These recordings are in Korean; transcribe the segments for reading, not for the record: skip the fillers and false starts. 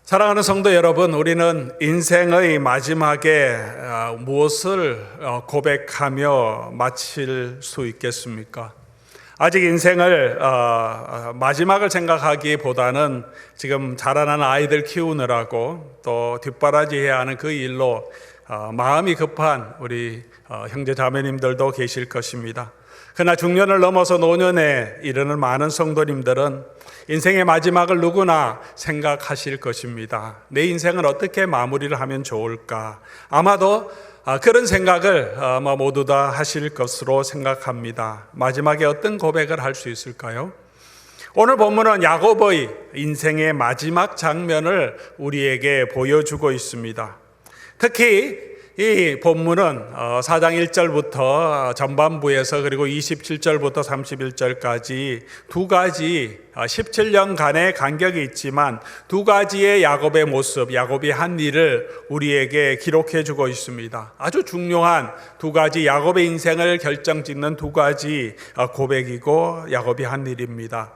사랑하는 성도 여러분, 우리는 인생의 마지막에 무엇을 고백하며 마칠 수 있겠습니까? 아직 인생을 마지막을 생각하기보다는 지금 자라나는 아이들 키우느라고 또 뒷바라지해야 하는 그 일로 마음이 급한 우리 형제 자매님들도 계실 것입니다. 그러나 중년을 넘어서 노년에 이르는 많은 성도님들은 인생의 마지막을 누구나 생각하실 것입니다. 내 인생을 어떻게 마무리를 하면 좋을까? 아마도 그런 생각을 모두 다 하실 것으로 생각합니다. 마지막에 어떤 고백을 할 수 있을까요? 오늘 본문은 야곱의 인생의 마지막 장면을 우리에게 보여주고 있습니다. 특히 이 본문은 4장 1절부터 전반부에서 그리고 27절부터 31절까지 두 가지 17년간의 간격이 있지만 두 가지의 야곱의 모습, 야곱이 한 일을 우리에게 기록해 주고 있습니다. 아주 중요한 두 가지 야곱의 인생을 결정짓는 두 가지 고백이고 야곱이 한 일입니다.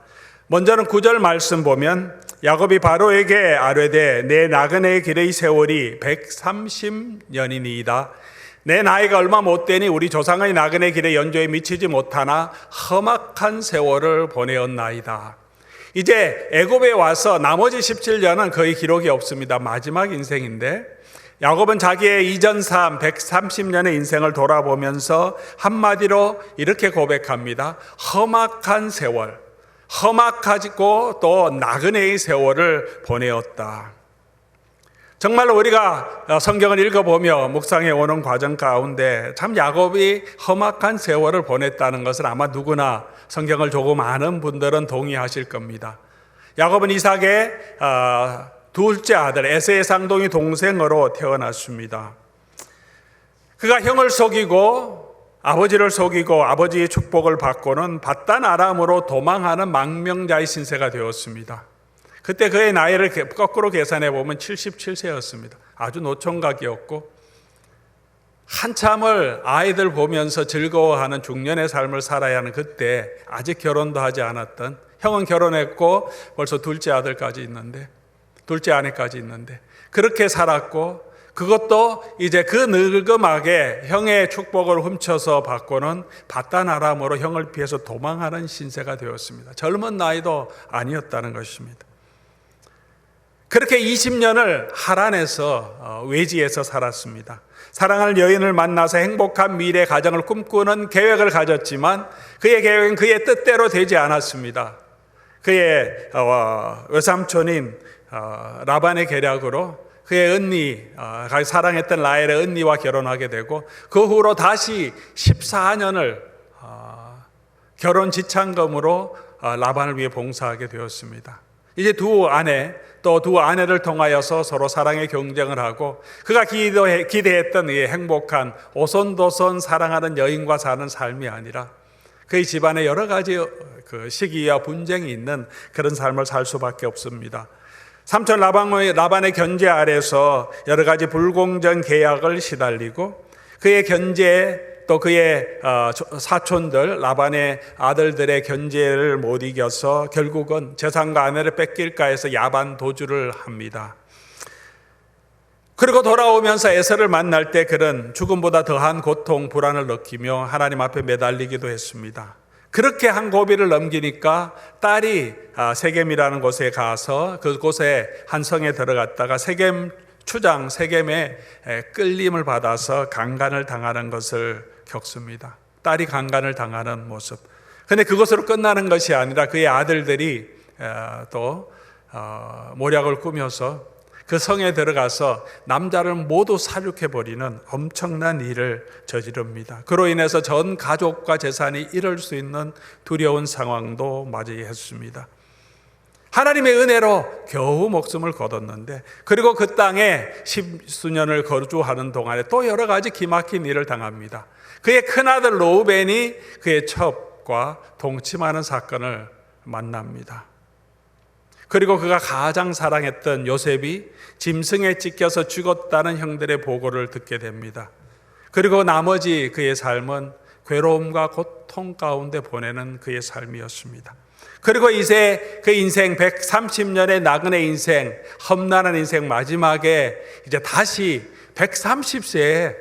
먼저는 9절 말씀 보면 야곱이 바로에게 아뢰되 내 나그네의 길의 세월이 130년이니이다. 내 나이가 얼마 못되니 우리 조상의 나그네 길의 연조에 미치지 못하나 험악한 세월을 보내었나이다. 이제 애굽에 와서 나머지 17년은 거의 기록이 없습니다. 마지막 인생인데 야곱은 자기의 이전 삶 130년의 인생을 돌아보면서 한마디로 이렇게 고백합니다. 험악한 세월, 험악하고 또 나그네의 세월을 보내었다. 정말로 우리가 성경을 읽어보며 묵상해 오는 과정 가운데 참 야곱이 험악한 세월을 보냈다는 것은 아마 누구나 성경을 조금 아는 분들은 동의하실 겁니다. 야곱은 이삭의 둘째 아들 에서의 쌍둥이 동생으로 태어났습니다. 그가 형을 속이고 아버지를 속이고 아버지의 축복을 받고는 밧단 아람으로 도망하는 망명자의 신세가 되었습니다. 그때 그의 나이를 거꾸로 계산해 보면 77세였습니다. 아주 노총각이었고 한참을 아이들 보면서 즐거워하는 중년의 삶을 살아야 하는 그때 아직 결혼도 하지 않았던, 형은 결혼했고 벌써 둘째 아내까지 있는데 그렇게 살았고, 그것도 이제 그 늙음하게 형의 축복을 훔쳐서 받고는 밧단 아람으로 형을 피해서 도망하는 신세가 되었습니다. 젊은 나이도 아니었다는 것입니다. 그렇게 20년을 하란에서 외지에서 살았습니다. 사랑하는 여인을 만나서 행복한 미래 가정을 꿈꾸는 계획을 가졌지만 그의 계획은 그의 뜻대로 되지 않았습니다. 그의 외삼촌인 라반의 계략으로 그의 언니, 사랑했던 라헬의 언니와 결혼하게 되고 그 후로 다시 14년을 결혼 지참금으로 라반을 위해 봉사하게 되었습니다. 이제 두 아내를 통하여서 서로 사랑의 경쟁을 하고 그가 기대했던 이 행복한 오손도손 사랑하는 여인과 사는 삶이 아니라 그의 집안에 여러 가지 그 시기와 분쟁이 있는 그런 삶을 살 수밖에 없습니다. 삼촌 라반의 견제 아래서 여러 가지 불공정 계약을 시달리고 그의 견제에 또 그의 사촌들 라반의 아들들의 견제를 못 이겨서 결국은 재산과 아내를 뺏길까 해서 야반 도주를 합니다. 그리고 돌아오면서 에서를 만날 때 그는 죽음보다 더한 고통, 불안을 느끼며 하나님 앞에 매달리기도 했습니다. 그렇게 한 고비를 넘기니까 딸이 세겜이라는 곳에 가서 그곳에 한 성에 들어갔다가 세겜의 끌림을 받아서 강간을 당하는 것을 겪습니다. 딸이 강간을 당하는 모습. 그런데 그것으로 끝나는 것이 아니라 그의 아들들이 또 모략을 꾸며서 그 성에 들어가서 남자를 모두 살육해버리는 엄청난 일을 저지릅니다. 그로 인해서 전 가족과 재산이 잃을 수 있는 두려운 상황도 맞이했습니다. 하나님의 은혜로 겨우 목숨을 거뒀는데, 그리고 그 땅에 10수년을 거주하는 동안에 또 여러 가지 기막힌 일을 당합니다. 그의 큰아들 로우벤이 그의 첩과 동침하는 사건을 만납니다. 그리고 그가 가장 사랑했던 요셉이 짐승에 찢겨서 죽었다는 형들의 보고를 듣게 됩니다. 그리고 나머지 그의 삶은 괴로움과 고통 가운데 보내는 그의 삶이었습니다. 그리고 이제 그 인생 130년의 나그네 인생, 험난한 인생 마지막에 이제 다시 130세에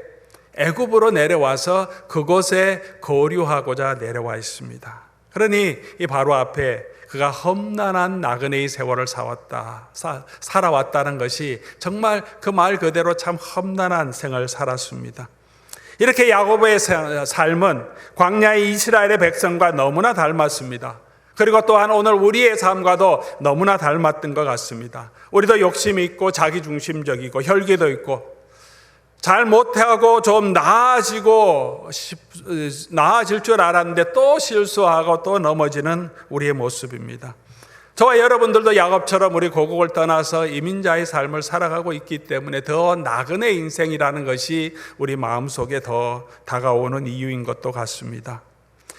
애굽으로 내려와서 그곳에 거류하고자 내려와 있습니다. 그러니 이 바로 앞에 그가 험난한 나그네의 세월을 살아왔다는 것이 정말 그 말 그대로 참 험난한 생을 살았습니다. 이렇게 야곱의 삶은 광야의 이스라엘의 백성과 너무나 닮았습니다. 그리고 또한 오늘 우리의 삶과도 너무나 닮았던 것 같습니다. 우리도 욕심이 있고 자기중심적이고 혈기도 있고 잘 못하고 좀 나아질 줄 알았는데 또 실수하고 또 넘어지는 우리의 모습입니다. 저와 여러분들도 야곱처럼 우리 고국을 떠나서 이민자의 삶을 살아가고 있기 때문에 더 나그네 인생이라는 것이 우리 마음속에 더 다가오는 이유인 것도 같습니다.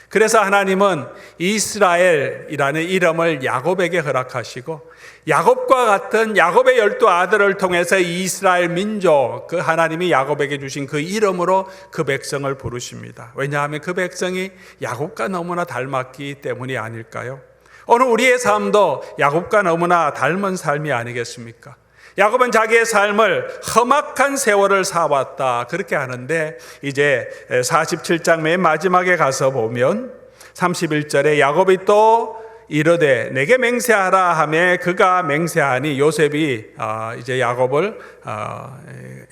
그래서 하나님은 이스라엘이라는 이름을 야곱에게 허락하시고 야곱과 같은 야곱의 12아들을 통해서 이스라엘 민족, 그 하나님이 야곱에게 주신 그 이름으로 그 백성을 부르십니다. 왜냐하면 그 백성이 야곱과 너무나 닮았기 때문이 아닐까요? 오늘 우리의 삶도 야곱과 너무나 닮은 삶이 아니겠습니까? 야곱은 자기의 삶을 험악한 세월을 살아왔다 그렇게 하는데 이제 47장 맨 마지막에 가서 보면 31절에 야곱이 또 이르되 내게 맹세하라 하매 그가 맹세하니 요셉이 이제 야곱을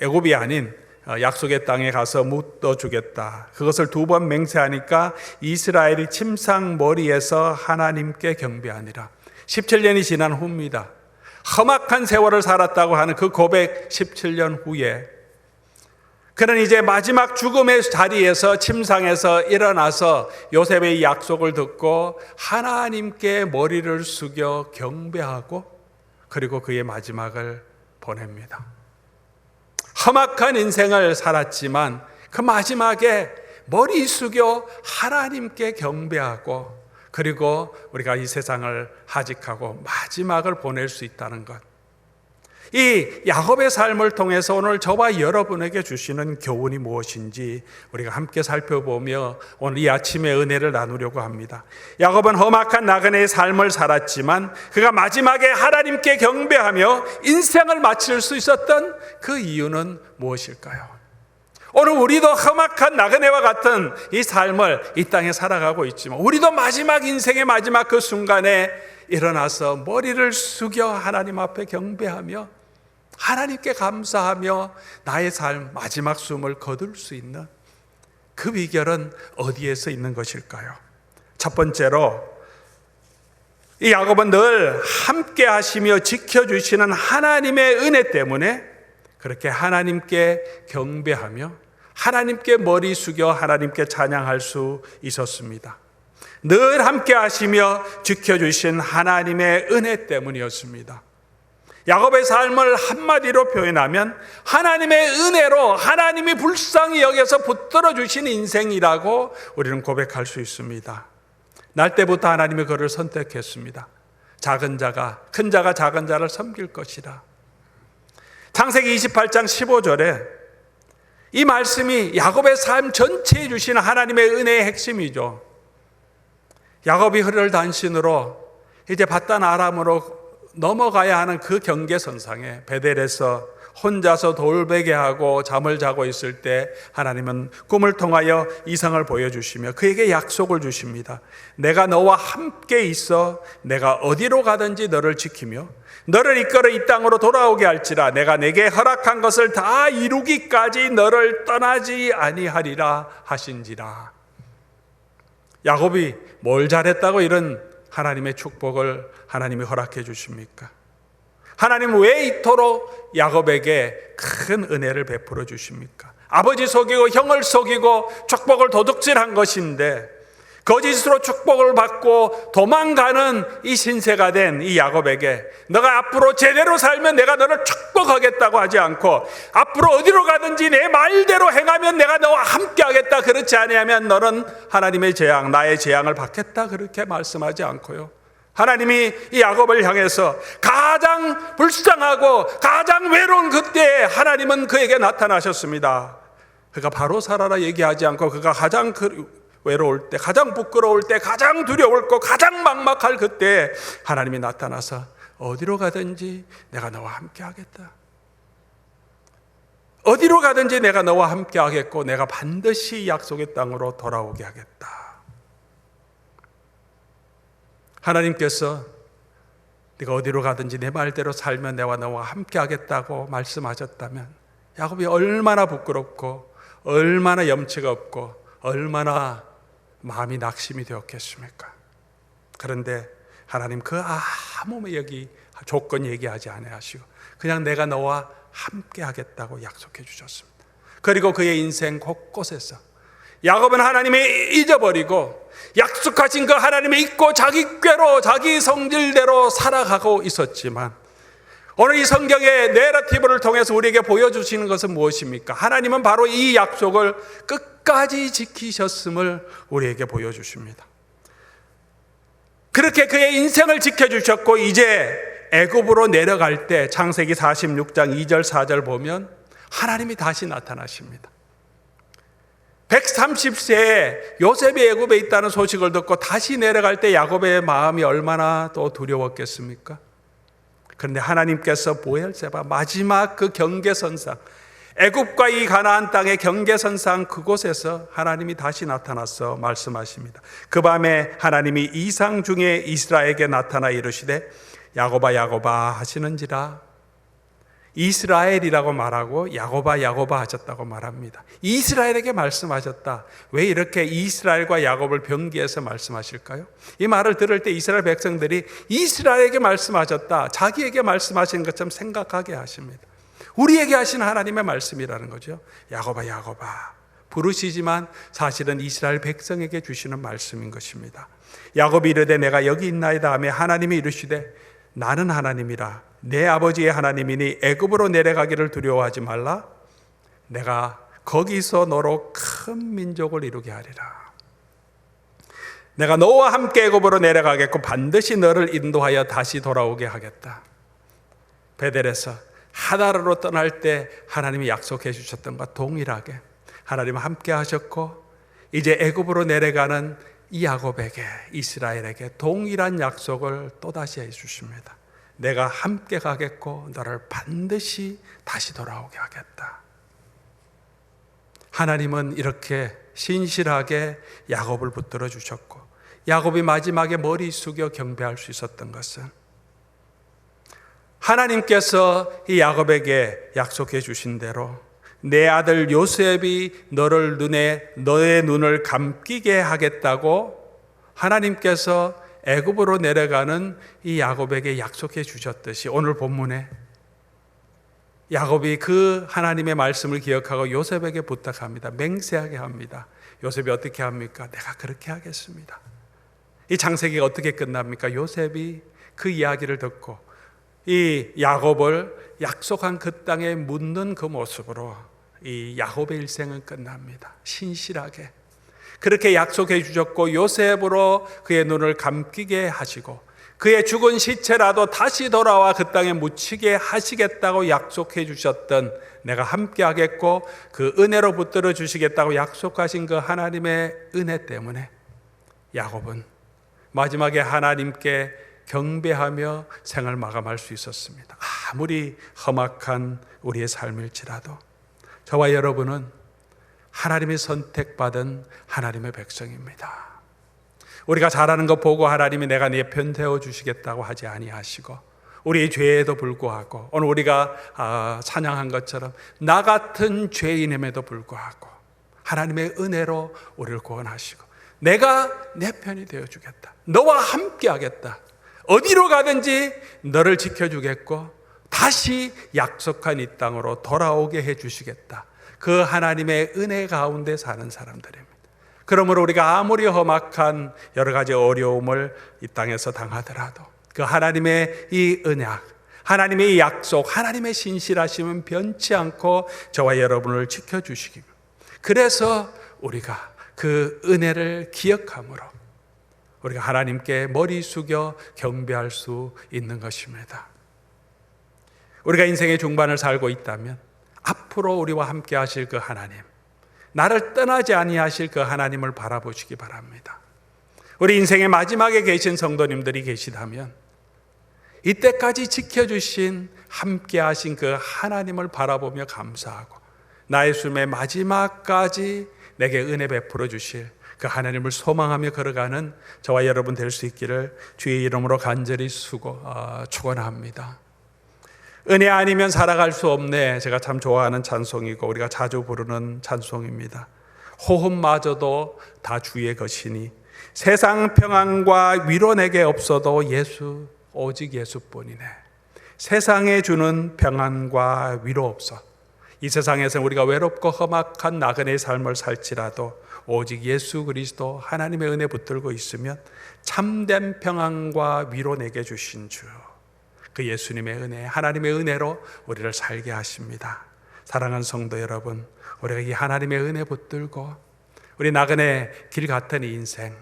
애굽이 아닌 약속의 땅에 가서 묻어주겠다. 그것을 2번 맹세하니까 이스라엘이 침상 머리에서 하나님께 경배하니라. 17년이 지난 후입니다. 험악한 세월을 살았다고 하는 그 고백 17년 후에 그는 이제 마지막 죽음의 자리에서 침상에서 일어나서 요셉의 약속을 듣고 하나님께 머리를 숙여 경배하고 그리고 그의 마지막을 보냅니다. 험악한 인생을 살았지만 그 마지막에 머리 숙여 하나님께 경배하고 그리고 우리가 이 세상을 하직하고 마지막을 보낼 수 있다는 것. 이 야곱의 삶을 통해서 오늘 저와 여러분에게 주시는 교훈이 무엇인지 우리가 함께 살펴보며 오늘 이 아침의 은혜를 나누려고 합니다. 야곱은 험악한 나그네의 삶을 살았지만 그가 마지막에 하나님께 경배하며 인생을 마칠 수 있었던 그 이유는 무엇일까요? 오늘 우리도 험악한 나그네와 같은 이 삶을 이 땅에 살아가고 있지만 우리도 마지막 인생의 마지막 그 순간에 일어나서 머리를 숙여 하나님 앞에 경배하며 하나님께 감사하며 나의 삶 마지막 숨을 거둘 수 있는 그 비결은 어디에서 있는 것일까요? 첫 번째로 이 야곱은 늘 함께 하시며 지켜주시는 하나님의 은혜 때문에 그렇게 하나님께 경배하며 하나님께 머리 숙여 하나님께 찬양할 수 있었습니다. 늘 함께 하시며 지켜주신 하나님의 은혜 때문이었습니다. 야곱의 삶을 한마디로 표현하면 하나님의 은혜로 하나님이 불쌍히 여겨서 붙들어 주신 인생이라고 우리는 고백할 수 있습니다. 날 때부터 하나님이 그를 선택했습니다. 작은 자가 큰 자가 작은 자를 섬길 것이라. 창세기 28장 15절에 이 말씀이 야곱의 삶 전체에 주신 하나님의 은혜의 핵심이죠. 야곱이 흐를 단신으로 이제 밧단 아람으로 넘어가야 하는 그 경계선상에 베델에서 혼자서 돌베개하고 잠을 자고 있을 때 하나님은 꿈을 통하여 이상을 보여주시며 그에게 약속을 주십니다. 내가 너와 함께 있어 내가 어디로 가든지 너를 지키며 너를 이끌어 이 땅으로 돌아오게 할지라 내가 내게 허락한 것을 다 이루기까지 너를 떠나지 아니하리라 하신지라. 야곱이 뭘 잘했다고 이런 하나님의 축복을 하나님이 허락해 주십니까? 하나님 왜 이토록 야곱에게 큰 은혜를 베풀어 주십니까? 아버지 속이고 형을 속이고 축복을 도둑질한 것인데 거짓으로 축복을 받고 도망가는 이 신세가 된 이 야곱에게 너가 앞으로 제대로 살면 내가 너를 축복하겠다고 하지 않고 앞으로 어디로 가든지 내 말대로 행하면 내가 너와 함께 하겠다, 그렇지 아니하면 너는 하나님의 재앙, 나의 재앙을 받겠다, 그렇게 말씀하지 않고요, 하나님이 이 야곱을 향해서 가장 불쌍하고 가장 외로운 그때 하나님은 그에게 나타나셨습니다. 그가 바로 살아라 얘기하지 않고 그가 가장 외로울 때, 가장 부끄러울 때, 가장 두려울 거, 가장 막막할 그때 하나님이 나타나서 어디로 가든지 내가 너와 함께 하겠다. 어디로 가든지 내가 너와 함께 하겠고 내가 반드시 약속의 땅으로 돌아오게 하겠다. 하나님께서 네가 어디로 가든지 내 말대로 살면 내가 너와 함께 하겠다고 말씀하셨다면 야곱이 얼마나 부끄럽고 얼마나 염치가 없고 얼마나 마음이 낙심이 되었겠습니까? 그런데 하나님 그 아무 조건 얘기하지 아니하시고 그냥 내가 너와 함께 하겠다고 약속해 주셨습니다. 그리고 그의 인생 곳곳에서 야곱은 하나님을 잊어버리고 약속하신 그 하나님을 잊고 자기 꾀로 자기 성질대로 살아가고 있었지만 오늘 이 성경의 내러티브를 통해서 우리에게 보여주시는 것은 무엇입니까? 하나님은 바로 이 약속을 끝까지 지키셨음을 우리에게 보여주십니다. 그렇게 그의 인생을 지켜주셨고 이제 애굽으로 내려갈 때 창세기 46장 2절 4절 보면 하나님이 다시 나타나십니다. 130세에 요셉이 애굽에 있다는 소식을 듣고 다시 내려갈 때 야곱의 마음이 얼마나 또 두려웠겠습니까? 그런데 하나님께서 보엘세바 마지막 그 경계선상, 애굽과 이 가나안 땅의 경계선상 그곳에서 하나님이 다시 나타나서 말씀하십니다. 그 밤에 하나님이 이상 중에 이스라엘에게 나타나 이르시되 야곱아 야곱아 하시는지라. 이스라엘이라고 말하고 야곱아 야곱아 하셨다고 말합니다. 이스라엘에게 말씀하셨다. 왜 이렇게 이스라엘과 야곱을 병기해서 말씀하실까요? 이 말을 들을 때 이스라엘 백성들이 이스라엘에게 말씀하셨다, 자기에게 말씀하신 것처럼 생각하게 하십니다. 우리에게 하신 하나님의 말씀이라는 거죠. 야곱아 야곱아 부르시지만 사실은 이스라엘 백성에게 주시는 말씀인 것입니다. 야곱이 이르되 내가 여기 있나이다 하며 하나님이 이르시되 나는 하나님이라 내 아버지의 하나님이니 애굽으로 내려가기를 두려워하지 말라. 내가 거기서 너로 큰 민족을 이루게 하리라. 내가 너와 함께 애굽으로 내려가겠고 반드시 너를 인도하여 다시 돌아오게 하겠다. 베델에서 하나로 떠날 때 하나님이 약속해 주셨던 것과 동일하게 하나님은 함께 하셨고 이제 애굽으로 내려가는 이 야곱에게, 이스라엘에게 동일한 약속을 또다시 해 주십니다. 내가 함께 가겠고 너를 반드시 다시 돌아오게 하겠다. 하나님은 이렇게 신실하게 야곱을 붙들어 주셨고 야곱이 마지막에 머리 숙여 경배할 수 있었던 것은 하나님께서 이 야곱에게 약속해 주신 대로 내 아들 요셉이 너의 눈을 감기게 하겠다고 하나님께서 애굽으로 내려가는 이 야곱에게 약속해 주셨듯이 오늘 본문에 야곱이 그 하나님의 말씀을 기억하고 요셉에게 부탁합니다. 맹세하게 합니다. 요셉이 어떻게 합니까? 내가 그렇게 하겠습니다. 이 창세기가 어떻게 끝납니까? 요셉이 그 이야기를 듣고 이 야곱을 약속한 그 땅에 묻는 그 모습으로 이 야곱의 일생은 끝납니다. 신실하게 그렇게 약속해 주셨고 요셉으로 그의 눈을 감기게 하시고 그의 죽은 시체라도 다시 돌아와 그 땅에 묻히게 하시겠다고 약속해 주셨던 내가 함께 하겠고 그 은혜로 붙들어 주시겠다고 약속하신 그 하나님의 은혜 때문에 야곱은 마지막에 하나님께 경배하며 생을 마감할 수 있었습니다. 아무리 험악한 우리의 삶일지라도 저와 여러분은 하나님의 선택받은 하나님의 백성입니다. 우리가 잘하는 거 보고 하나님이 내가 네 편 되어 주시겠다고 하지 아니하시고 우리의 죄에도 불구하고 오늘 우리가 찬양한 것처럼 나 같은 죄인임에도 불구하고 하나님의 은혜로 우리를 구원하시고 내가 내 편이 되어 주겠다. 너와 함께 하겠다. 어디로 가든지 너를 지켜주겠고 다시 약속한 이 땅으로 돌아오게 해주시겠다. 그 하나님의 은혜 가운데 사는 사람들입니다. 그러므로 우리가 아무리 험악한 여러 가지 어려움을 이 땅에서 당하더라도 그 하나님의 이 언약, 하나님의 이 약속, 하나님의 신실하심은 변치 않고 저와 여러분을 지켜주시기. 그래서 우리가 그 은혜를 기억함으로 우리가 하나님께 머리 숙여 경배할 수 있는 것입니다. 우리가 인생의 중반을 살고 있다면 앞으로 우리와 함께 하실 그 하나님, 나를 떠나지 아니하실 그 하나님을 바라보시기 바랍니다. 우리 인생의 마지막에 계신 성도님들이 계시다면 이때까지 지켜주신 함께 하신 그 하나님을 바라보며 감사하고 나의 숨의 마지막까지 내게 은혜 베풀어 주실 그 하나님을 소망하며 걸어가는 저와 여러분 될 수 있기를 주의 이름으로 간절히 축원합니다. 은혜 아니면 살아갈 수 없네. 제가 참 좋아하는 찬송이고 우리가 자주 부르는 찬송입니다. 호흡마저도 다 주의 것이니 세상 평안과 위로 내게 없어도 예수 오직 예수뿐이네. 세상에 주는 평안과 위로 없어. 이 세상에서 우리가 외롭고 험악한 나그네의 삶을 살지라도 오직 예수 그리스도 하나님의 은혜 붙들고 있으면 참된 평안과 위로 내게 주신 주, 그 예수님의 은혜, 하나님의 은혜로 우리를 살게 하십니다. 사랑하는 성도 여러분, 우리가 이 하나님의 은혜 붙들고 우리 나그네 길 같은 이 인생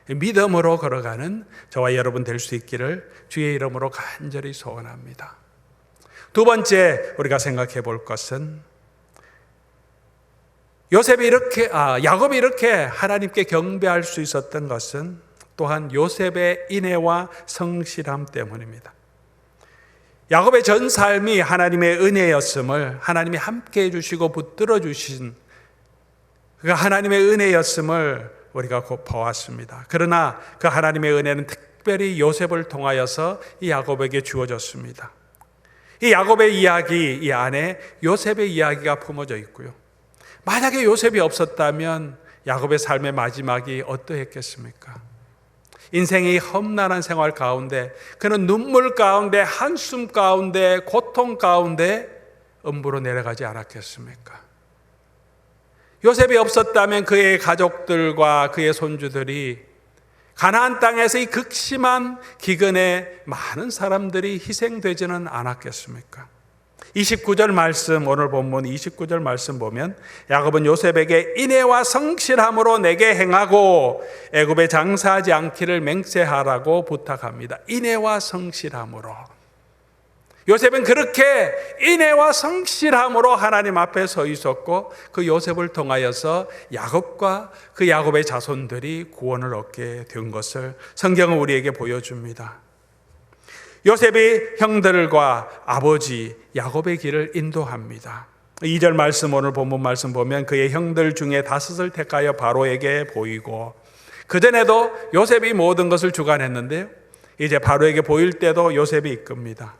믿음으로 걸어가는 저와 여러분 될 수 있기를 주의 이름으로 간절히 소원합니다. 두 번째 우리가 생각해 볼 것은 야곱이 이렇게 하나님께 경배할 수 있었던 것은 또한 요셉의 인애와 성실함 때문입니다. 야곱의 전 삶이 하나님의 은혜였음을, 하나님이 함께 해주시고 붙들어 주신 그 하나님의 은혜였음을 우리가 곧 보았습니다. 그러나 그 하나님의 은혜는 특별히 요셉을 통하여서 이 야곱에게 주어졌습니다. 이 야곱의 이야기, 이 안에 요셉의 이야기가 품어져 있고요. 만약에 요셉이 없었다면 야곱의 삶의 마지막이 어떠했겠습니까? 인생의 험난한 생활 가운데, 그는 눈물 가운데, 한숨 가운데, 고통 가운데 음부로 내려가지 않았겠습니까? 요셉이 없었다면 그의 가족들과 그의 손주들이 가나안 땅에서 이 극심한 기근에 많은 사람들이 희생되지는 않았겠습니까? 29절 말씀, 오늘 본문 29절 말씀 보면 야곱은 요셉에게 인애와 성실함으로 내게 행하고 애굽에 장사하지 않기를 맹세하라고 부탁합니다. 인애와 성실함으로. 요셉은 그렇게 인애와 성실함으로 하나님 앞에 서 있었고 그 요셉을 통하여서 야곱과 그 야곱의 자손들이 구원을 얻게 된 것을 성경은 우리에게 보여줍니다. 요셉이 형들과 아버지 야곱의 길을 인도합니다. 2절 말씀, 오늘 본문 말씀 보면 그의 형들 중에 5을 택하여 바로에게 보이고, 그전에도 요셉이 모든 것을 주관했는데요, 이제 바로에게 보일 때도 요셉이 이끕니다.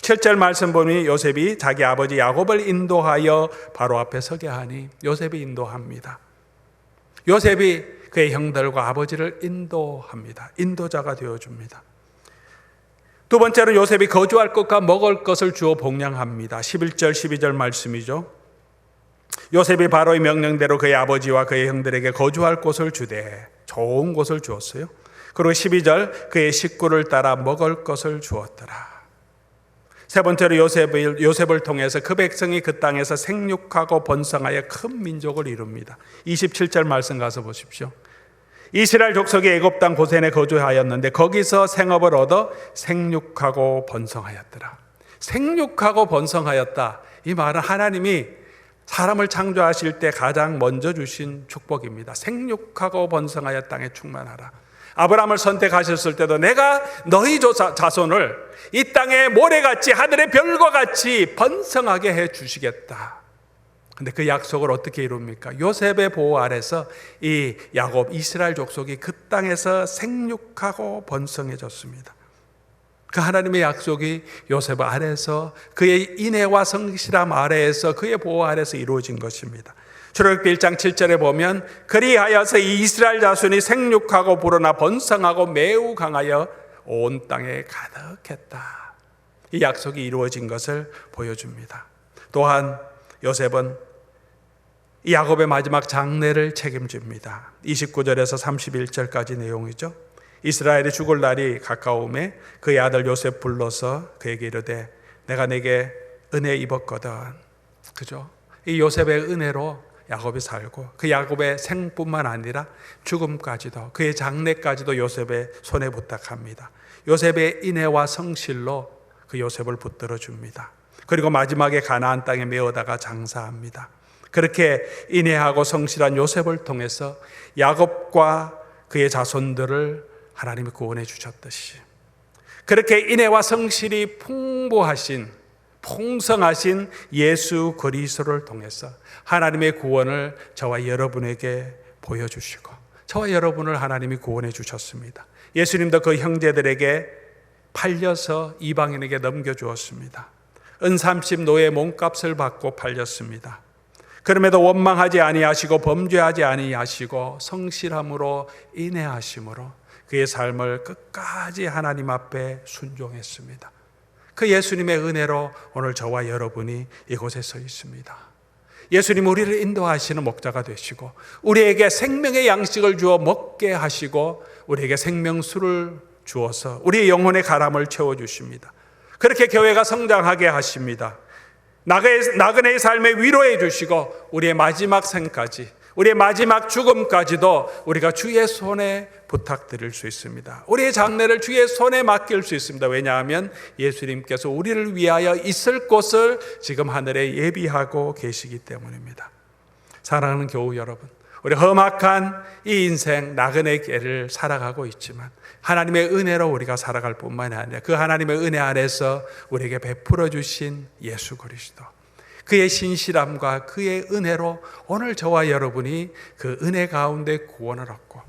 7절 말씀 보니 요셉이 자기 아버지 야곱을 인도하여 바로 앞에 서게 하니 요셉이 인도합니다. 요셉이 그의 형들과 아버지를 인도합니다. 인도자가 되어줍니다. 두 번째로 요셉이 거주할 것과 먹을 것을 주어 복량합니다. 11절 12절 말씀이죠. 요셉이 바로의 명령대로 그의 아버지와 그의 형들에게 거주할 곳을 주되, 좋은 곳을 주었어요. 그리고 12절 그의 식구를 따라 먹을 것을 주었더라. 세 번째로 요셉을 통해서 그 백성이 그 땅에서 생육하고 번성하여 큰 민족을 이룹니다. 27절 말씀 가서 보십시오. 이스라엘 족속이 애굽 땅 고센에 거주하였는데 거기서 생업을 얻어 생육하고 번성하였더라. 생육하고 번성하였다. 이 말은 하나님이 사람을 창조하실 때 가장 먼저 주신 축복입니다. 생육하고 번성하여 땅에 충만하라. 아브라함을 선택하셨을 때도 내가 너희 자손을 이 땅의 모래같이 하늘의 별과 같이 번성하게 해 주시겠다. 근데 그 약속을 어떻게 이룹니까? 요셉의 보호 아래서 이 야곱, 이스라엘 족속이 그 땅에서 생육하고 번성해졌습니다. 그 하나님의 약속이 요셉 아래에서, 그의 인애와 성실함 아래에서, 그의 보호 아래에서 이루어진 것입니다. 출애굽기 1장 7절에 보면 그리하여서 이 이스라엘 자손이 생육하고 불어나 번성하고 매우 강하여 온 땅에 가득했다. 이 약속이 이루어진 것을 보여줍니다. 또한 요셉은 이 야곱의 마지막 장례를 책임집니다. 29절에서 31절까지 내용이죠. 이스라엘이 죽을 날이 가까움에 그의 아들 요셉 불러서 그에게 이르되 내가 내게 은혜 입었거든. 그죠? 이 요셉의 은혜로 야곱이 살고 그 야곱의 생뿐만 아니라 죽음까지도, 그의 장례까지도 요셉의 손에 부탁합니다. 요셉의 인애와 성실로 그 요셉을 붙들어 줍니다. 그리고 마지막에 가나안 땅에 메어다가 장사합니다. 그렇게 인내하고 성실한 요셉을 통해서 야곱과 그의 자손들을 하나님이 구원해 주셨듯이, 그렇게 인내와 성실이 풍성하신 예수 그리스도를 통해서 하나님의 구원을 저와 여러분에게 보여주시고 저와 여러분을 하나님이 구원해 주셨습니다. 예수님도 그 형제들에게 팔려서 이방인에게 넘겨주었습니다. 은삼십 노예 몸값을 받고 팔렸습니다. 그럼에도 원망하지 아니하시고 범죄하지 아니하시고 성실함으로 인내하심으로 그의 삶을 끝까지 하나님 앞에 순종했습니다. 그 예수님의 은혜로 오늘 저와 여러분이 이곳에 서 있습니다. 예수님 우리를 인도하시는 목자가 되시고 우리에게 생명의 양식을 주어 먹게 하시고 우리에게 생명수를 주어서 우리의 영혼의 가람을 채워주십니다. 그렇게 교회가 성장하게 하십니다. 나그네의 삶에 위로해 주시고 우리의 마지막 생까지, 우리의 마지막 죽음까지도 우리가 주의 손에 부탁드릴 수 있습니다. 우리의 장래를 주의 손에 맡길 수 있습니다. 왜냐하면 예수님께서 우리를 위하여 있을 곳을 지금 하늘에 예비하고 계시기 때문입니다. 사랑하는 교우 여러분, 우리 험악한 이 인생 나그네 길을 살아가고 있지만 하나님의 은혜로 우리가 살아갈 뿐만이 아니라 그 하나님의 은혜 안에서 우리에게 베풀어 주신 예수 그리스도, 그의 신실함과 그의 은혜로 오늘 저와 여러분이 그 은혜 가운데 구원을 얻고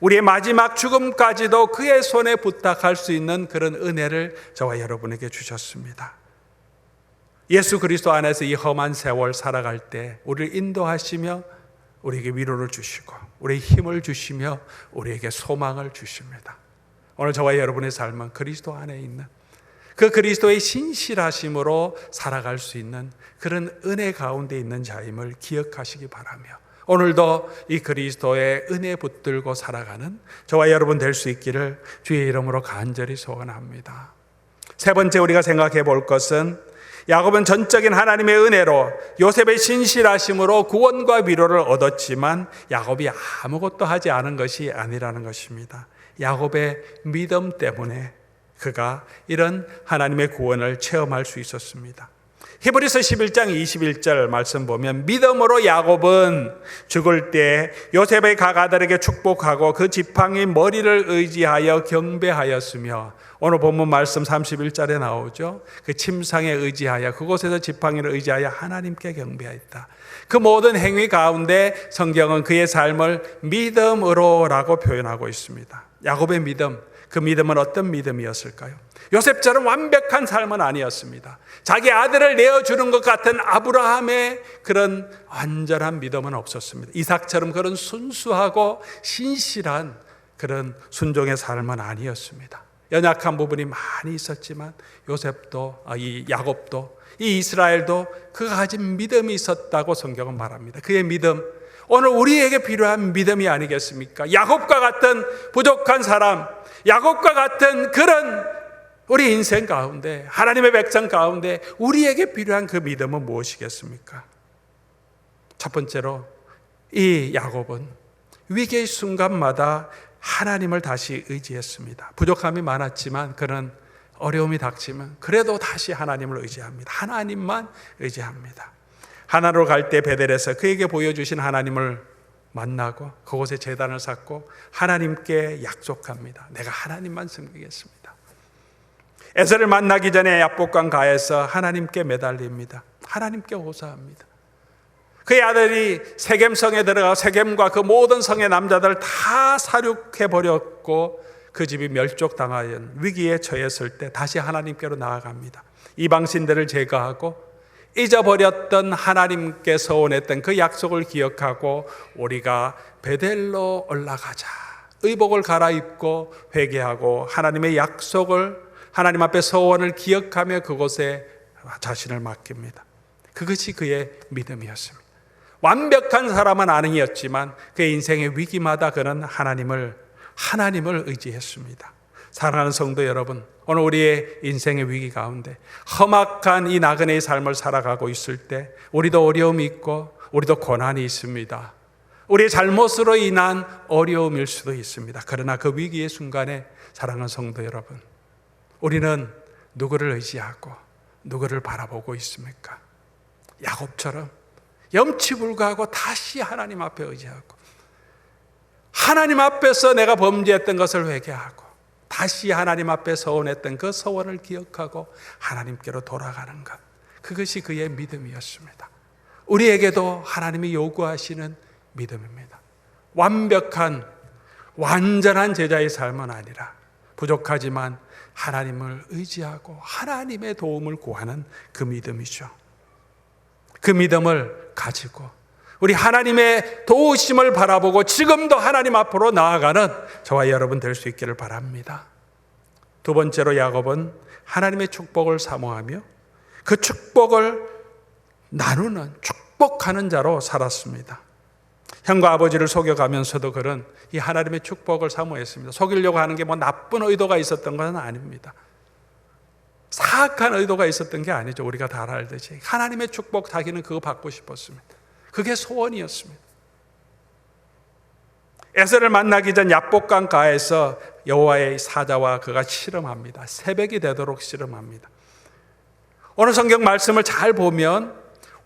우리의 마지막 죽음까지도 그의 손에 부탁할 수 있는 그런 은혜를 저와 여러분에게 주셨습니다. 예수 그리스도 안에서 이 험한 세월 살아갈 때 우리를 인도하시며 우리에게 위로를 주시고 우리의 힘을 주시며 우리에게 소망을 주십니다. 오늘 저와 여러분의 삶은 그리스도 안에 있는 그 그리스도의 신실하심으로 살아갈 수 있는 그런 은혜 가운데 있는 자임을 기억하시기 바라며 오늘도 이 그리스도의 은혜 붙들고 살아가는 저와 여러분 될 수 있기를 주의 이름으로 간절히 소원합니다. 세 번째 우리가 생각해 볼 것은 야곱은 전적인 하나님의 은혜로 요셉의 신실하심으로 구원과 위로를 얻었지만 야곱이 아무것도 하지 않은 것이 아니라는 것입니다. 야곱의 믿음 때문에 그가 이런 하나님의 구원을 체험할 수 있었습니다. 히브리서 11장 21절 말씀 보면 믿음으로 야곱은 죽을 때 요셉의 가가들에게 축복하고 그 지팡이 머리를 의지하여 경배하였으며, 오늘 본문 말씀 31절에 나오죠. 그 침상에 의지하여, 그곳에서 지팡이를 의지하여 하나님께 경배하였다. 그 모든 행위 가운데 성경은 그의 삶을 믿음으로라고 표현하고 있습니다. 야곱의 믿음, 그 믿음은 어떤 믿음이었을까요? 요셉처럼 완벽한 삶은 아니었습니다. 자기 아들을 내어주는 것 같은 아브라함의 그런 완전한 믿음은 없었습니다. 이삭처럼 그런 순수하고 신실한 그런 순종의 삶은 아니었습니다. 연약한 부분이 많이 있었지만 요셉도, 이 야곱도, 이 이스라엘도 그가 가진 믿음이 있었다고 성경은 말합니다. 그의 믿음, 오늘 우리에게 필요한 믿음이 아니겠습니까? 야곱과 같은 부족한 사람, 야곱과 같은 그런 우리 인생 가운데, 하나님의 백성 가운데 우리에게 필요한 그 믿음은 무엇이겠습니까? 첫 번째로 이 야곱은 위기의 순간마다 하나님을 다시 의지했습니다. 부족함이 많았지만, 그런 어려움이 닥치면 그래도 다시 하나님을 의지합니다. 하나님만 의지합니다. 하나로 갈 때 베델에서 그에게 보여주신 하나님을 만나고 그곳에 제단을 쌓고 하나님께 약속합니다. 내가 하나님만 섬기겠습니다. 에서를 만나기 전에 야복강 가에서 하나님께 매달립니다. 하나님께 호소합니다. 그의 아들이 세겜성에 들어가 세겜과 그 모든 성의 남자들을 다 살육해버렸고 그 집이 멸족당하여 위기에 처했을 때 다시 하나님께로 나아갑니다. 이방신들을 제거하고 잊어버렸던 하나님께 서원했던 그 약속을 기억하고 우리가 베델로 올라가자, 의복을 갈아입고 회개하고 하나님의 약속을, 하나님 앞에 서원을 기억하며 그곳에 자신을 맡깁니다. 그것이 그의 믿음이었습니다. 완벽한 사람은 아니었지만 그의 인생의 위기마다 그는 하나님을 의지했습니다. 사랑하는 성도 여러분, 오늘 우리의 인생의 위기 가운데 험악한 이 나그네의 삶을 살아가고 있을 때 우리도 어려움이 있고 우리도 고난이 있습니다. 우리의 잘못으로 인한 어려움일 수도 있습니다. 그러나 그 위기의 순간에 사랑하는 성도 여러분, 우리는 누구를 의지하고 누구를 바라보고 있습니까? 야곱처럼 염치불구하고 다시 하나님 앞에 의지하고 하나님 앞에서 내가 범죄했던 것을 회개하고 다시 하나님 앞에 서원했던 그 서원을 기억하고 하나님께로 돌아가는 것, 그것이 그의 믿음이었습니다. 우리에게도 하나님이 요구하시는 믿음입니다. 완벽한 완전한 제자의 삶은 아니라 부족하지만 하나님을 의지하고 하나님의 도움을 구하는 그 믿음이죠. 그 믿음을 가지고 우리 하나님의 도우심을 바라보고 지금도 하나님 앞으로 나아가는 저와 여러분 될 수 있기를 바랍니다. 두 번째로 야곱은 하나님의 축복을 사모하며 그 축복을 나누는, 축복하는 자로 살았습니다. 형과 아버지를 속여가면서도 그는 이 하나님의 축복을 사모했습니다. 속이려고 하는 게 뭐 나쁜 의도가 있었던 것은 아닙니다. 사악한 의도가 있었던 게 아니죠. 우리가 다 알듯이 하나님의 축복, 자기는 그거 받고 싶었습니다. 그게 소원이었습니다. 에서를 만나기 전 야복강가에서 여호와의 사자와 그가 씨름합니다. 새벽이 되도록 씨름합니다. 오늘 성경 말씀을 잘 보면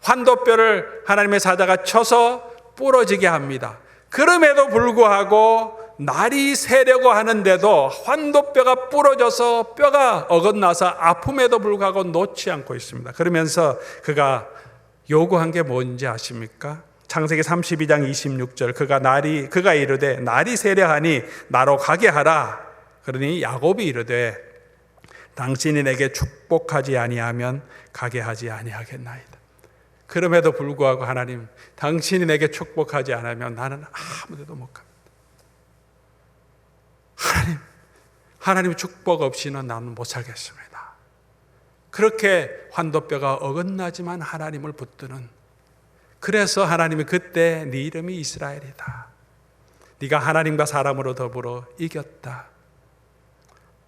환도뼈를 하나님의 사자가 쳐서 부러지게 합니다. 그럼에도 불구하고 날이 새려고 하는데도 환도뼈가 부러져서 뼈가 어긋나서 아픔에도 불구하고 놓지 않고 있습니다. 그러면서 그가 요구한 게 뭔지 아십니까? 창세기 32장 26절, 그가 이르되 날이 새려하니 나로 가게 하라. 그러니 야곱이 이르되 당신이 내게 축복하지 아니하면 가게 하지 아니하겠나이다. 그럼에도 불구하고 하나님, 당신이 내게 축복하지 않으면 나는 아무 데도 못 갑니다. 하나님 축복 없이는 나는 못 살겠습니다. 그렇게 환도뼈가 어긋나지만 하나님을 붙드는, 그래서 하나님이 그때 네 이름이 이스라엘이다. 네가 하나님과 사람으로 더불어 이겼다.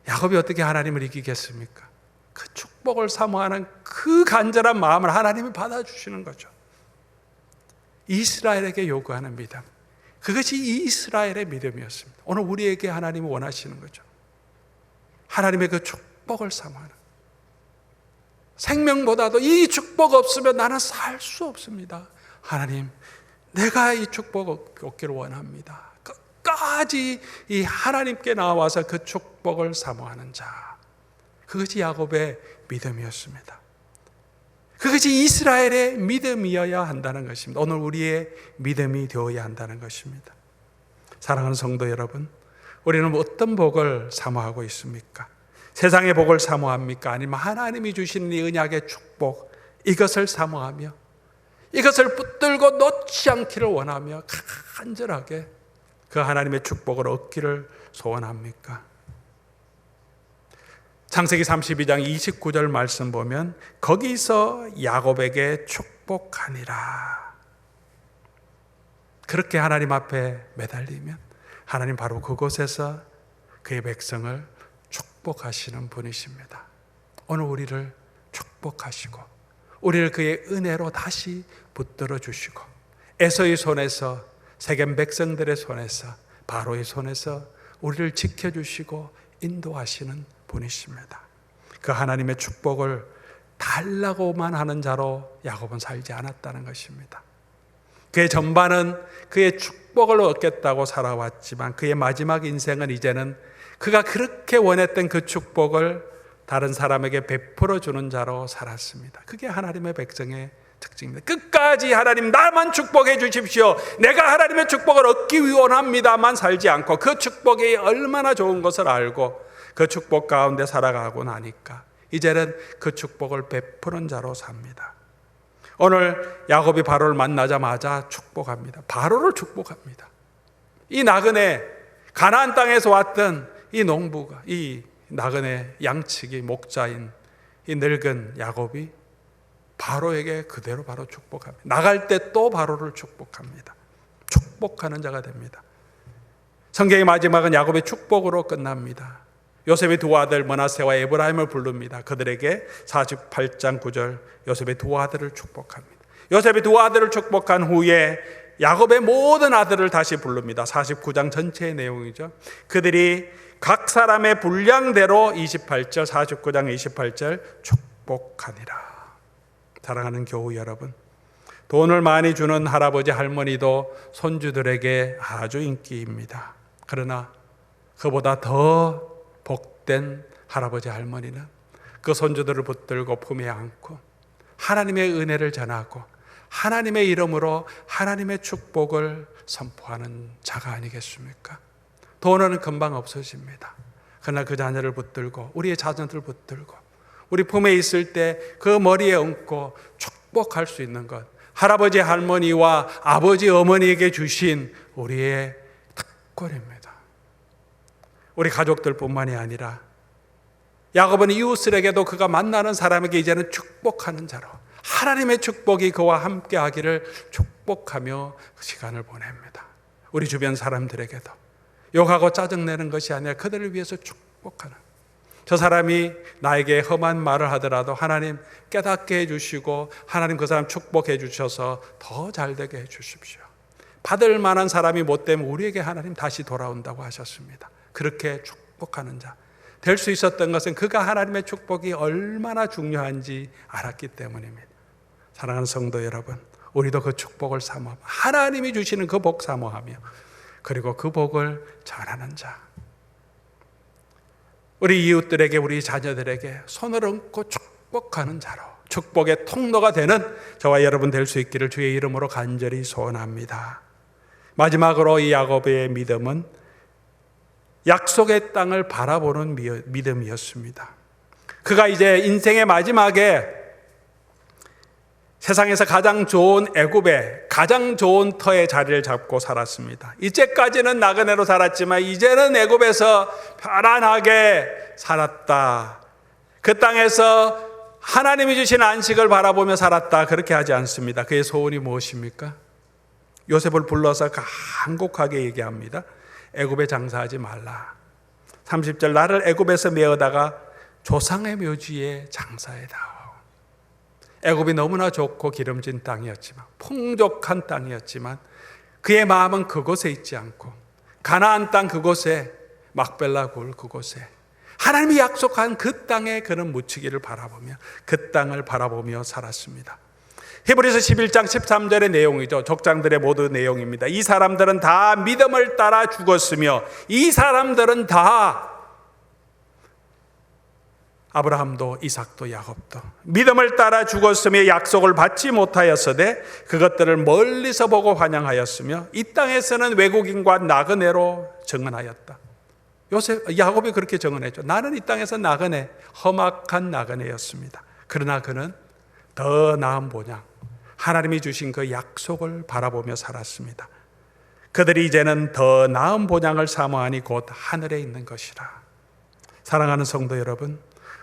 야곱이 어떻게 하나님을 이기겠습니까? 그 축복을 사모하는 그 간절한 마음을 하나님이 받아주시는 거죠. 이스라엘에게 요구하는 믿음, 그것이 이스라엘의 믿음이었습니다. 오늘 우리에게 하나님이 원하시는 거죠. 하나님의 그 축복을 사모하는, 생명보다도 이 축복 없으면 나는 살 수 없습니다. 하나님, 내가 이 축복 얻기를 원합니다. 끝까지 이 하나님께 나와서 그 축복을 사모하는 자, 그것이 야곱의 믿음이었습니다. 그것이 이스라엘의 믿음이어야 한다는 것입니다. 오늘 우리의 믿음이 되어야 한다는 것입니다. 사랑하는 성도 여러분, 우리는 어떤 복을 사모하고 있습니까? 세상의 복을 사모합니까? 아니면 하나님이 주시는 이 언약의 축복, 이것을 사모하며 이것을 붙들고 놓지 않기를 원하며 간절하게 그 하나님의 축복을 얻기를 소원합니까? 창세기 32장 29절 말씀 보면 거기서 야곱에게 축복하니라. 그렇게 하나님 앞에 매달리면 하나님 바로 그곳에서 그의 백성을 축복하시는 분이십니다. 오늘 우리를 축복하시고 우리를 그의 은혜로 다시 붙들어 주시고 에서의 손에서, 세겜 백성들의 손에서, 바로의 손에서 우리를 지켜주시고 인도하시는 분이십니다. 그 하나님의 축복을 달라고만 하는 자로 야곱은 살지 않았다는 것입니다. 그의 전반은 그의 축복을 얻겠다고 살아왔지만 그의 마지막 인생은 이제는 그가 그렇게 원했던 그 축복을 다른 사람에게 베풀어 주는 자로 살았습니다. 그게 하나님의 백성의 특징입니다. 끝까지 하나님 나만 축복해 주십시오, 내가 하나님의 축복을 얻기 원합니다만 살지 않고 그 축복이 얼마나 좋은 것을 알고 그 축복 가운데 살아가고 나니까 이제는 그 축복을 베푸는 자로 삽니다. 오늘 야곱이 바로를 만나자마자 축복합니다. 바로를 축복합니다. 이 나그네, 가나안 땅에서 왔던 이 농부가, 이 나그네 양치기 목자인 이 늙은 야곱이 바로에게 그대로 바로 축복합니다. 나갈 때 또 바로를 축복합니다. 축복하는 자가 됩니다. 성경의 마지막은 야곱의 축복으로 끝납니다. 요셉의 두 아들 므낫세와 에브라임을 부릅니다. 그들에게 48장 9절 요셉의 두 아들을 축복합니다. 요셉의 두 아들을 축복한 후에 야곱의 모든 아들을 다시 부릅니다. 49장 전체의 내용이죠. 그들이 각 사람의 분량대로 28절, 49장 28절 축복하니라. 사랑하는 교우 여러분, 돈을 많이 주는 할아버지 할머니도 손주들에게 아주 인기입니다. 그러나 그보다 더 복된 할아버지 할머니는 그 손주들을 붙들고 품에 안고 하나님의 은혜를 전하고 하나님의 이름으로 하나님의 축복을 선포하는 자가 아니겠습니까? 돈은 금방 없어집니다. 그러나 그 자녀를 붙들고 우리의 자녀들을 붙들고 우리 품에 있을 때 그 머리에 얹고 축복할 수 있는 것, 할아버지 할머니와 아버지 어머니에게 주신 우리의 특권입니다. 우리 가족들뿐만이 아니라 야곱은 이웃들에게도 그가 만나는 사람에게 이제는 축복하는 자로 하나님의 축복이 그와 함께 하기를 축복하며 시간을 보냅니다. 우리 주변 사람들에게도 욕하고 짜증내는 것이 아니라 그들을 위해서 축복하는, 저 사람이 나에게 험한 말을 하더라도 하나님 깨닫게 해주시고 하나님 그 사람 축복해 주셔서 더 잘되게 해주십시오. 받을 만한 사람이 못 되면 우리에게 하나님 다시 돌아온다고 하셨습니다. 그렇게 축복하는 자 될 수 있었던 것은 그가 하나님의 축복이 얼마나 중요한지 알았기 때문입니다. 사랑하는 성도 여러분, 우리도 그 축복을 사모하며 하나님이 주시는 그 복 사모하며 그리고 그 복을 전하는 자, 우리 이웃들에게 우리 자녀들에게 손을 얹고 축복하는 자로 축복의 통로가 되는 저와 여러분 될 수 있기를 주의 이름으로 간절히 소원합니다. 마지막으로 이 야곱의 믿음은 약속의 땅을 바라보는 믿음이었습니다. 그가 이제 인생의 마지막에 세상에서 가장 좋은 애굽의 가장 좋은 터의 자리를 잡고 살았습니다. 이제까지는 나그네로 살았지만 이제는 애굽에서 편안하게 살았다. 그 땅에서 하나님이 주신 안식을 바라보며 살았다. 그렇게 하지 않습니다. 그의 소원이 무엇입니까? 요셉을 불러서 간곡하게 얘기합니다. 애굽에 장사하지 말라. 30절, 나를 애굽에서 메어다가 조상의 묘지에 장사해다오. 애굽이 너무나 좋고 기름진 땅이었지만, 풍족한 땅이었지만 그의 마음은 그곳에 있지 않고 가나안 땅 그곳에, 막벨라 굴 그곳에 하나님이 약속한 그 땅에 그는 묻히기를 바라보며 그 땅을 바라보며 살았습니다. 히브리서 11장 13절의 내용이죠. 족장들의 모두 내용입니다. 이 사람들은 다 믿음을 따라 죽었으며 이 사람들은 다, 아브라함도 이삭도 야곱도 믿음을 따라 죽었으며 약속을 받지 못하였으되 그것들을 멀리서 보고 환영하였으며 이 땅에서는 외국인과 나그네로 정언하였다. 야곱이 그렇게 정언했죠. 나는 이 땅에서 나그네, 험악한 나그네였습니다. 그러나 그는 더 나은 본향, 하나님이 주신 그 약속을 바라보며 살았습니다. 그들이 이제는 더 나은 본향을 사모하니 곧 하늘에 있는 것이라. 사랑하는 성도 여러분,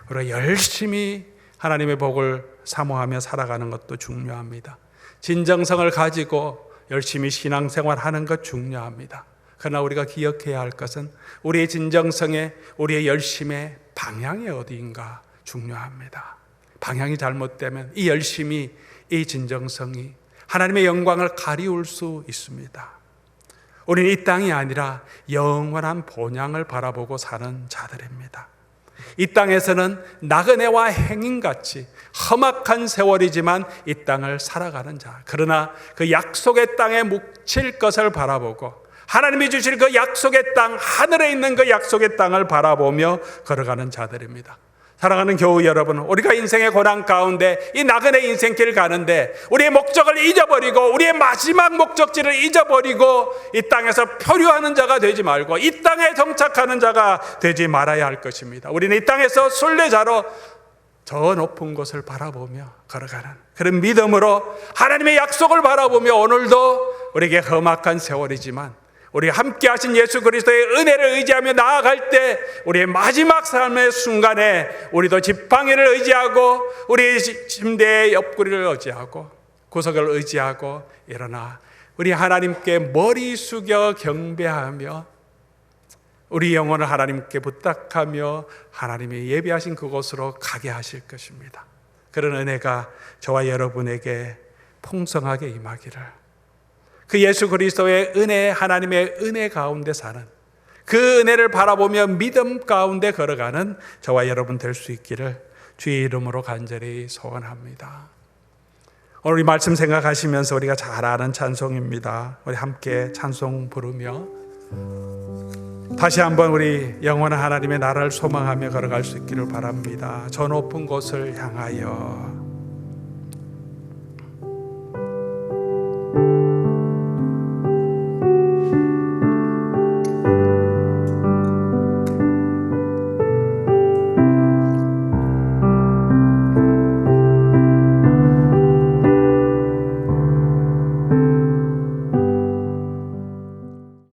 우리가 열심히 하나님의 복을 사모하며 살아가는 것도 중요합니다. 진정성을 가지고 열심히 신앙생활하는 것 중요합니다. 그러나 우리가 기억해야 할 것은 우리의 진정성에, 우리의 열심의 방향이 어디인가 중요합니다. 방향이 잘못되면 이 열심이, 이 진정성이 하나님의 영광을 가리울 수 있습니다. 우리는 이 땅이 아니라 영원한 본향을 바라보고 사는 자들입니다. 이 땅에서는 나그네와 행인같이 험악한 세월이지만 이 땅을 살아가는 자, 그러나 그 약속의 땅에 묵힐 것을 바라보고 하나님이 주실 그 약속의 땅, 하늘에 있는 그 약속의 땅을 바라보며 걸어가는 자들입니다. 사랑하는 교우 여러분, 우리가 인생의 고난 가운데 이 나그네 인생길 가는데 우리의 목적을 잊어버리고 우리의 마지막 목적지를 잊어버리고 이 땅에서 표류하는 자가 되지 말고 이 땅에 정착하는 자가 되지 말아야 할 것입니다. 우리는 이 땅에서 순례자로 저 높은 곳을 바라보며 걸어가는 그런 믿음으로 하나님의 약속을 바라보며 오늘도 우리에게 험악한 세월이지만 우리 함께 하신 예수 그리스도의 은혜를 의지하며 나아갈 때 우리의 마지막 삶의 순간에 우리도 지팡이를 의지하고 우리 침대의 옆구리를 의지하고 구석을 의지하고 일어나 우리 하나님께 머리 숙여 경배하며 우리 영혼을 하나님께 부탁하며 하나님이 예비하신 그곳으로 가게 하실 것입니다. 그런 은혜가 저와 여러분에게 풍성하게 임하기를, 그 예수 그리스도의 은혜, 하나님의 은혜 가운데 사는 그 은혜를 바라보며 믿음 가운데 걸어가는 저와 여러분 될 수 있기를 주의 이름으로 간절히 소원합니다. 오늘 이 말씀 생각하시면서 우리가 잘 아는 찬송입니다. 우리 함께 찬송 부르며 다시 한번 우리 영원한 하나님의 나라를 소망하며 걸어갈 수 있기를 바랍니다. 저 높은 곳을 향하여